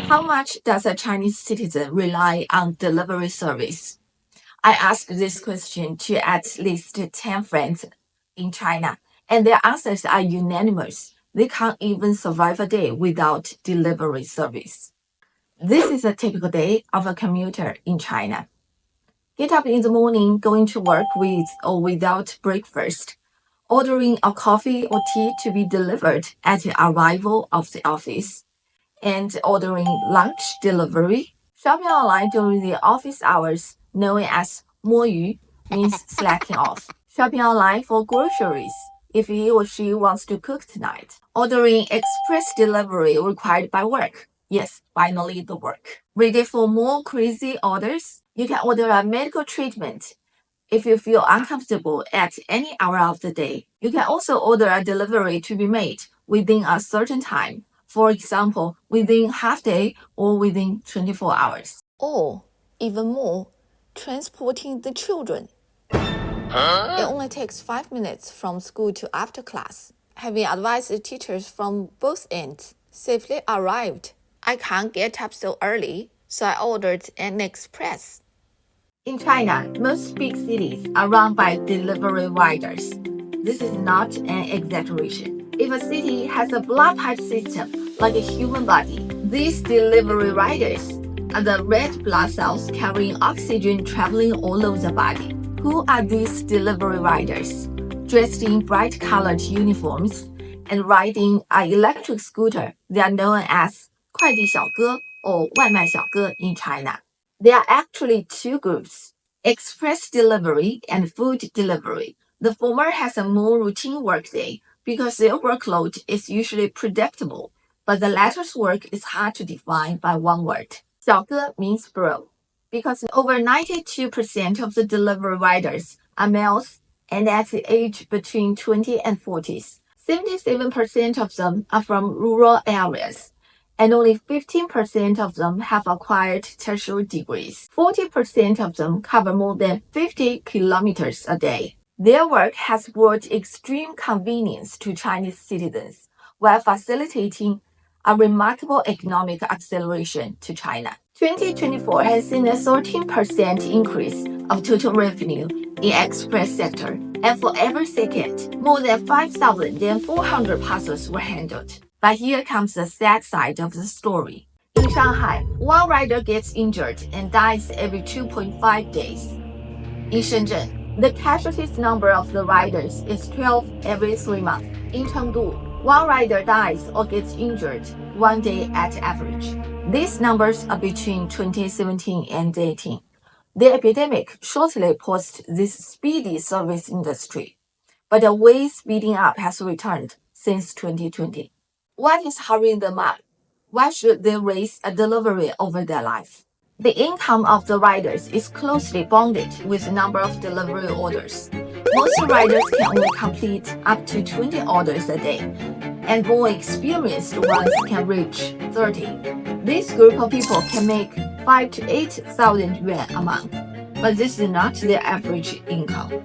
How much does a Chinese citizen rely on delivery service? I asked this question to at least 10 friends in China, and their answers are unanimous. They can't even survive a day without delivery service. This is a typical day of a commuter in China. Get up in the morning, going to work with or without breakfast, ordering a coffee or tea to be delivered at the arrival of the office, and ordering lunch delivery. Shopping online during the office hours, known as 摸鱼, means slacking off. Shopping online for groceries if he or she wants to cook tonight. Ordering express delivery required by work. Yes, finally the work. Ready for more crazy orders? You can order a medical treatment if you feel uncomfortable at any hour of the day. You can also order a delivery to be made within a certain time. For example, within half day or within 24 hours. Or, even more, transporting the children. It only takes 5 minutes from school to after class. Having advised the teachers from both ends, safely arrived. I can't get up so early, so I ordered an express. In China, most big cities are run by delivery riders. This is not an exaggeration. If a city has a blood pipe system like a human body, these delivery riders are the red blood cells carrying oxygen traveling all over the body. Who are these delivery riders? Dressed in bright-colored uniforms and riding an electric scooter, they are known as 快递小哥 or 外卖小哥 in China. There are actually two groups, express delivery and food delivery. The former has a more routine workday because their workload is usually predictable, but the latter's work is hard to define by one word. 小哥 means bro, because over 92% of the delivery riders are males and at the age between 20 and 40s. 77% of them are from rural areas, and only 15% of them have acquired tertiary degrees. 40% of them cover more than 50 kilometers a day. Their work has brought extreme convenience to Chinese citizens while facilitating a remarkable economic acceleration to China. 2024 has seen a 13% increase of total revenue in express sector, and for every second, more than 5,400 parcels were handled. But here comes the sad side of the story. In Shanghai, one rider gets injured and dies every 2.5 days. In Shenzhen, the casualties number of the riders is 12 every 3 months. In Chengdu, one rider dies or gets injured one day at average. These numbers are between 2017 and 18. The epidemic shortly paused this speedy service industry, but the way speeding up has returned since 2020. What is hurrying them up? Why should they raise a delivery over their life? The income of the riders is closely bonded with the number of delivery orders. Most riders can only complete up to 20 orders a day, and more experienced ones can reach 30. This group of people can make 5 to 8,000 yuan a month, but this is not their average income.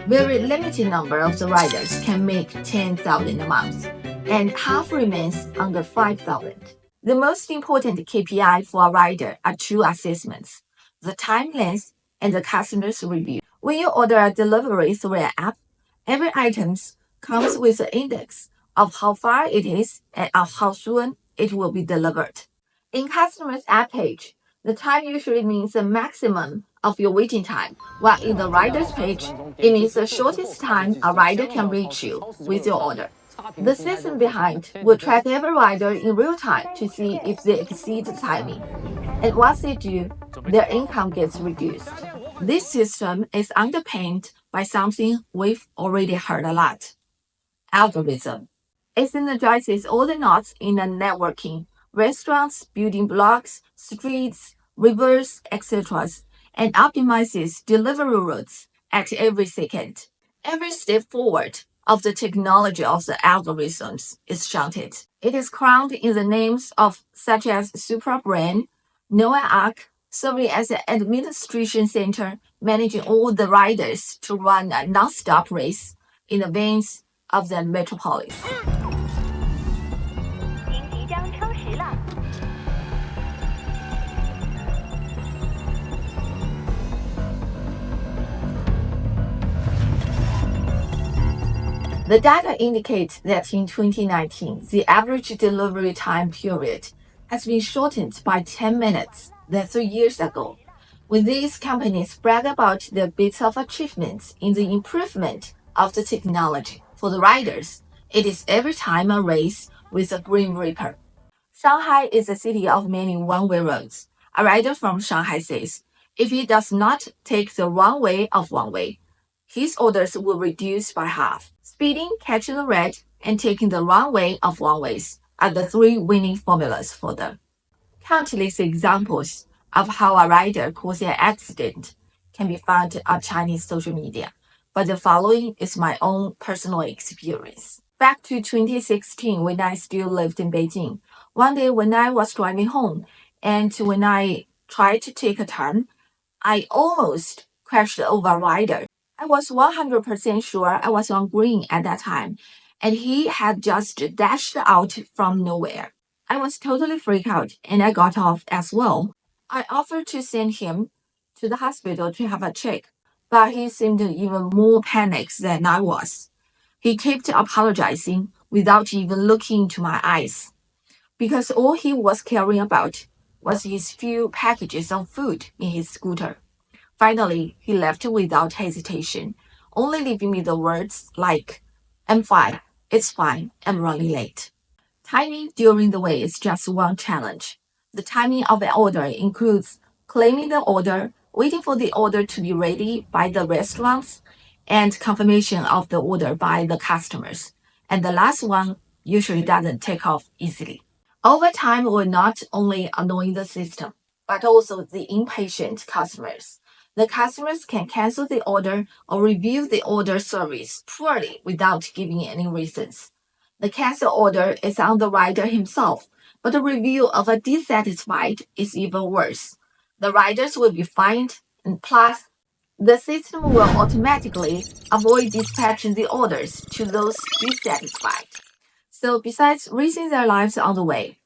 Very limited number of the riders can make 10,000 a month, and half remains under 5,000. The most important KPI for a rider are two assessments, the time length and the customer's review. When you order a delivery through an app, every item comes with an index of how far it is and how soon it will be delivered. In customer's app page, the time usually means the maximum of your waiting time, while in the rider's page, it means the shortest time a rider can reach you with your order. The system behind will track every rider in real time to see if they exceed the timing. And once they do, their income gets reduced. This system is underpinned by something we've already heard a lot: algorithm. It synergizes all the nodes in a networking, restaurants, building blocks, streets, rivers, etc., and optimizes delivery routes at every second. Every step forward of the technology of the algorithms is shunted. It is crowned in the names of such as Suprabrain, Noah Ark, serving as an administration center, managing all the riders to run a non-stop race, in the veins of the metropolis. The data indicates that in 2019, the average delivery time period has been shortened by 10 minutes than 3 years ago. When these companies brag about their bits of achievements in the improvement of the technology for the riders, it is every time a race with a Grim Reaper. Shanghai is a city of many one-way roads. A rider from Shanghai says, if he does not take the wrong way of one way, his orders will reduce by half. Speeding, catching the red, and taking the wrong way of one ways are the three winning formulas for them. Countless examples of how a rider causing an accident can be found on Chinese social media, but the following is my own personal experience. Back to 2016, when I still lived in Beijing, one day when I was driving home, and when I tried to take a turn, I almost crashed over a rider. I was 100% sure I was on green at that time, and he had just dashed out from nowhere. I was totally freaked out, and I got off as well. I offered to send him to the hospital to have a check, but he seemed even more panicked than I was. He kept apologizing without even looking into my eyes, because all he was caring about was his few packages of food in his scooter. Finally, he left without hesitation, only leaving me the words like, I'm fine, it's fine, I'm running late. Timing during the way is just one challenge. The timing of an order includes claiming the order, waiting for the order to be ready by the restaurants, and confirmation of the order by the customers. And the last one usually doesn't take off easily. Overtime will not only annoy the system, but also the impatient customers. The customers can cancel the order or review the order service poorly without giving any reasons. The cancel order is on the rider himself, but the review of a dissatisfied is even worse. The riders will be fined, and plus, the system will automatically avoid dispatching the orders to those dissatisfied. So, besides risking their lives on the way,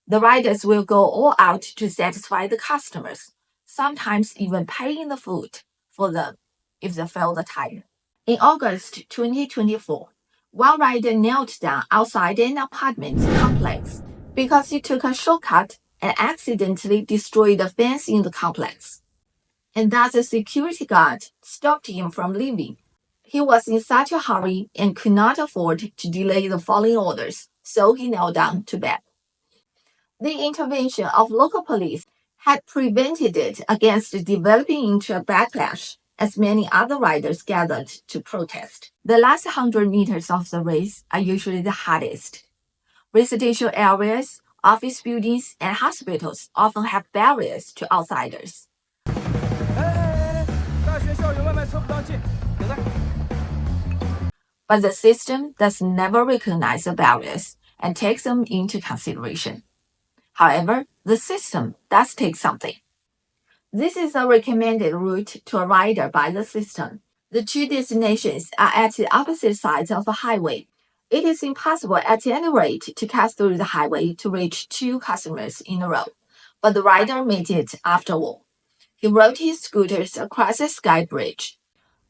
the riders will go all out to satisfy the customers, sometimes even paying the food for them if they fail the time. In August 2024, one rider knelt down outside an apartment complex because he took a shortcut and accidentally destroyed the fence in the complex. And thus the security guard stopped him from leaving. He was in such a hurry and could not afford to delay the following orders, so he knelt down to beg. The intervention of local police had prevented it against developing into a backlash as many other riders gathered to protest. The last 100 meters of the race are usually the hardest. Residential areas, office buildings, and hospitals often have barriers to outsiders. But the system does never recognize the barriers and takes them into consideration. However, the system does take something. This is a recommended route to a rider by the system. The two destinations are at the opposite sides of a highway. It is impossible at any rate to cut through the highway to reach two customers in a row, but the rider made it after all. He rode his scooters across a sky bridge.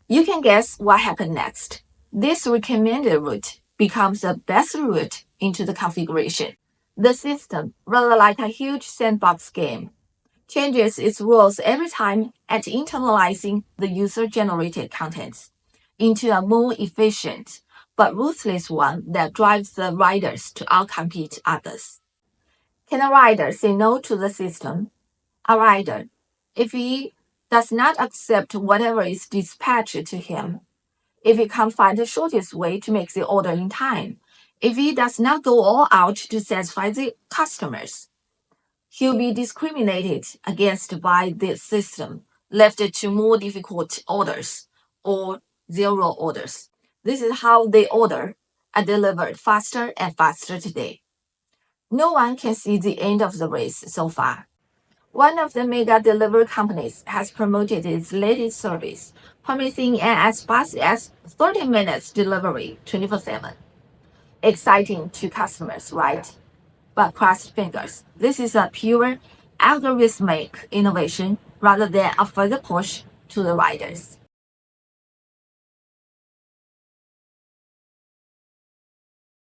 You can guess what happened next. This recommended route becomes the best route into the configuration. The system, rather like a huge sandbox game, changes its rules every time at internalizing the user-generated contents into a more efficient but ruthless one that drives the riders to outcompete others. Can a rider say no to the system? A rider, if he does not accept whatever is dispatched to him, if he can't find the shortest way to make the order in time, if he does not go all out to satisfy the customers, he'll be discriminated against by the system, left to more difficult orders or zero orders. This is how they order are delivered faster and faster today. No one can see the end of the race so far. One of the mega delivery companies has promoted its latest service, promising an as fast as 30 minutes delivery 24/7. Exciting to customers, right? But cross fingers. This is a pure algorithmic innovation rather than a further push to the riders.